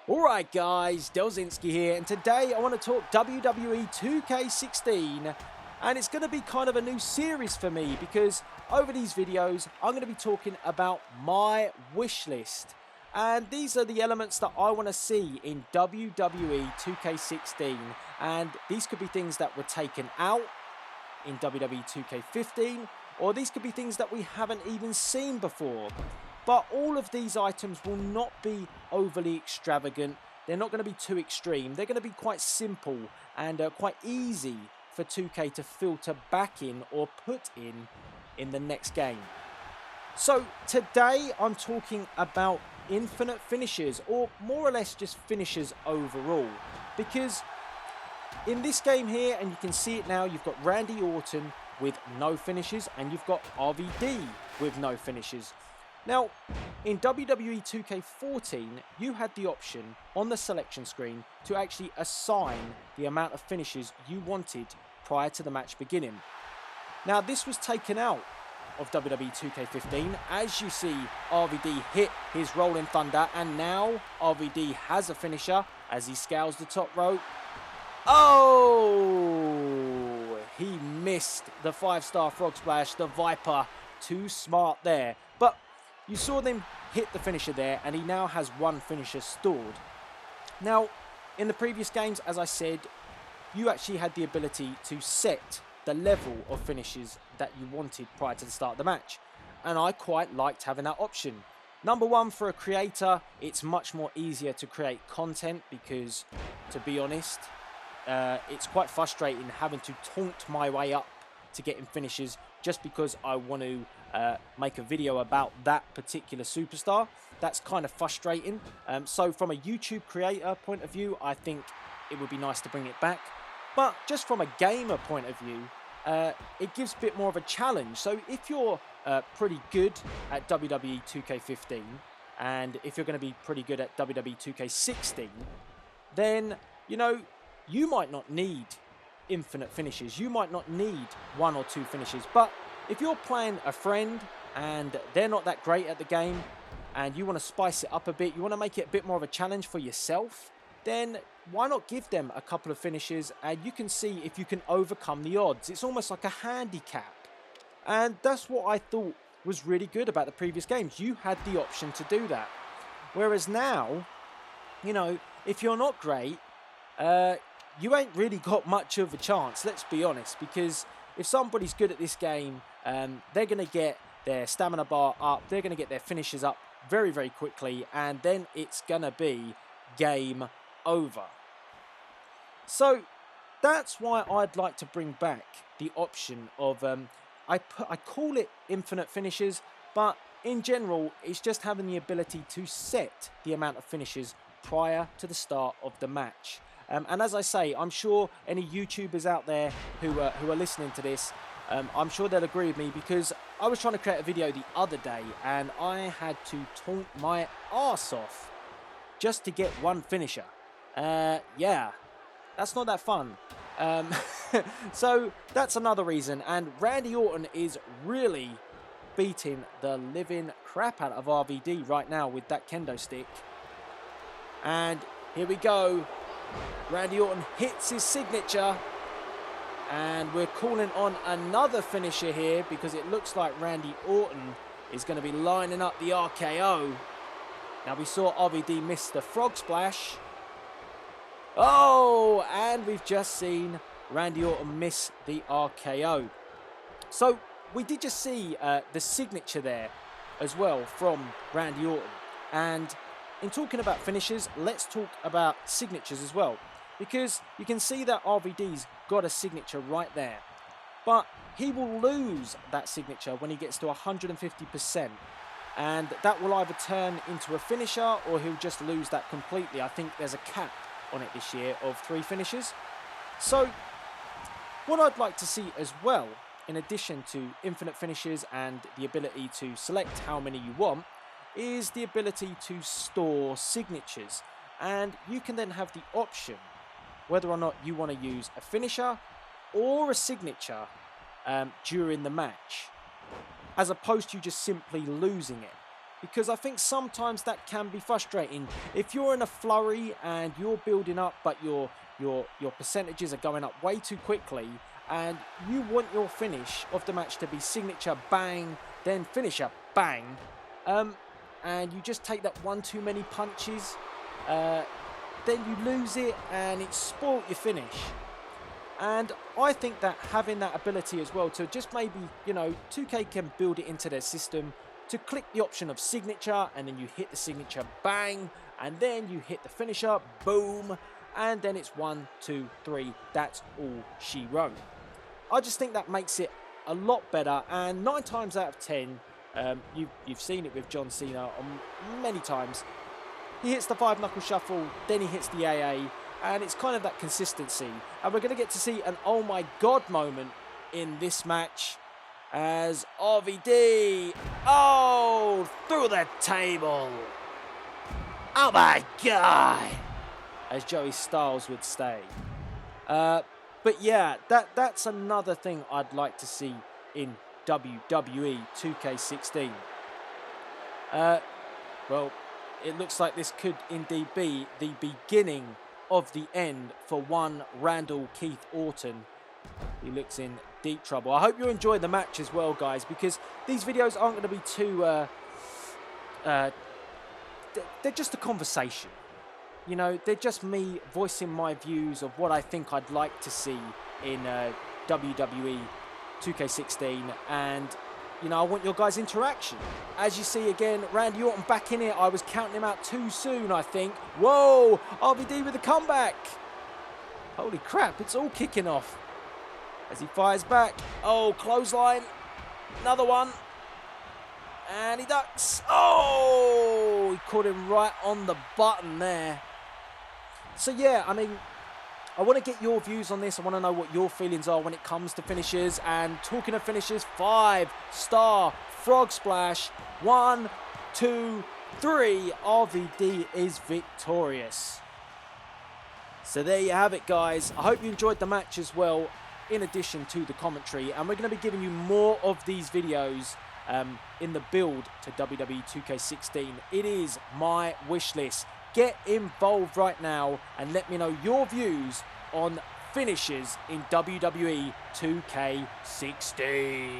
Alright guys, Delzinski here, and today I want to talk WWE 2K16, and it's going to be kind of a new series for me because over these videos I'm going to be talking about my wish list, and these are the elements that I want to see in WWE 2K16, and these could be things that were taken out in WWE 2K15, or these could be things that we haven't even seen before. But all of these items will not be overly extravagant. They're not going to be too extreme. They're going to be quite simple and quite easy for 2K to filter back in or put in the next game. So today I'm talking about infinite finishes, or more or less just finishes overall. Because in this game here, and you can see it now, you've got Randy Orton with no finishes and you've got RVD with no finishes. Now, in WWE 2K14, you had the option on the selection screen to actually assign the amount of finishes you wanted prior to the match beginning. Now, this was taken out of WWE 2K15. As you see, RVD hit his Rolling Thunder, and now RVD has a finisher as he scales the top rope. Oh! He missed the 5-star frog splash, the Viper. Too smart there. But you saw them hit the finisher there, and he now has one finisher stored. Now, in the previous games, as I said, you actually had the ability to set the level of finishes that you wanted prior to the start of the match. And I quite liked having that option. Number one, for a creator, it's much more easier to create content because, to be honest, it's quite frustrating having to taunt my way up to getting finishes just because I want to make a video about that particular superstar. That's kind of frustrating. So from a YouTube creator point of view, I think it would be nice to bring it back. But just from a gamer point of view, it gives a bit more of a challenge. So if you're pretty good at WWE 2K15, and if you're going to be pretty good at WWE 2K16, then, you know, you might not need infinite finishes. You might not need one or two finishes. But if you're playing a friend and they're not that great at the game and you want to spice it up a bit, you want to make it a bit more of a challenge for yourself, then why not give them a couple of finishes and you can see if you can overcome the odds. It's almost like a handicap. And that's what I thought was really good about the previous games. You had the option to do that. Whereas now, you know, if you're not great, you ain't really got much of a chance, let's be honest, because if somebody's good at this game, they're going to get their stamina bar up, they're going to get their finishes up very, very quickly, and then it's going to be game over. So that's why I'd like to bring back the option of, I call it infinite finishes, but in general, it's just having the ability to set the amount of finishes prior to the start of the match. And as I say, I'm sure any YouTubers out there who are listening to this, I'm sure they'll agree with me, because I was trying to create a video the other day and I had to taunt my arse off just to get one finisher. Yeah, that's not that fun. So that's another reason. And Randy Orton is really beating the living crap out of RVD right now with that kendo stick. And here we go. Randy Orton hits his signature, and we're calling on another finisher here because it looks like Randy Orton is going to be lining up the RKO. Now, we saw RVD miss the frog splash. Oh, and we've just seen Randy Orton miss the RKO. So we did just see the signature there as well from Randy Orton. And in talking about finishes, let's talk about signatures as well. Because you can see that RVD's got a signature right there. But he will lose that signature when he gets to 150%. And that will either turn into a finisher or he'll just lose that completely. I think there's a cap on it this year of 3 finishes. So what I'd like to see as well, in addition to infinite finishes and the ability to select how many you want, is the ability to store signatures. And you can then have the option whether or not you want to use a finisher or a signature during the match, as opposed to just simply losing it. because I think sometimes that can be frustrating. If you're in a flurry and you're building up, but your percentages are going up way too quickly, and you want your finish of the match to be signature bang, then finisher bang, and you just take that one too many punches, then you lose it and it's spoilt your finish. And I think that having that ability as well to just maybe, 2K can build it into their system to click the option of signature, and then you hit the signature bang, and then you hit the finisher boom, and then it's 1, 2, 3. That's all she wrote. I just think that makes it a lot better, and 9 times out of 10, you've seen it with John Cena on many times. He hits the 5-knuckle shuffle, then he hits the AA, and it's kind of that consistency. And we're going to get to see an oh my god moment in this match as RVD, through the table. Oh my god, as Joey Styles would say. But yeah, that's another thing I'd like to see in WWE 2K16. Well, it looks like this could indeed be the beginning of the end for one Randall Keith Orton. He looks in deep trouble. I hope you enjoyed the match as well, guys, because these videos aren't going to be too... they're just a conversation. They're just me voicing my views of what I think I'd like to see in WWE 2K16. And, I want your guys' interaction. As you see again, Randy Orton back in it. I was counting him out too soon, I think. Whoa! RVD with a comeback. Holy crap, it's all kicking off. As he fires back. Oh, clothesline. Another one. And he ducks. Oh! He caught him right on the button there. So yeah, I want to get your views on this. I want to know what your feelings are when it comes to finishes. And talking of finishes, 5-star frog splash. 1, 2, 3. RVD is victorious. So there you have it, guys. I hope you enjoyed the match as well, in addition to the commentary. And we're going to be giving you more of these videos in the build to WWE 2K16. It is my wish list. Get involved right now and let me know your views on finishes in WWE 2K16.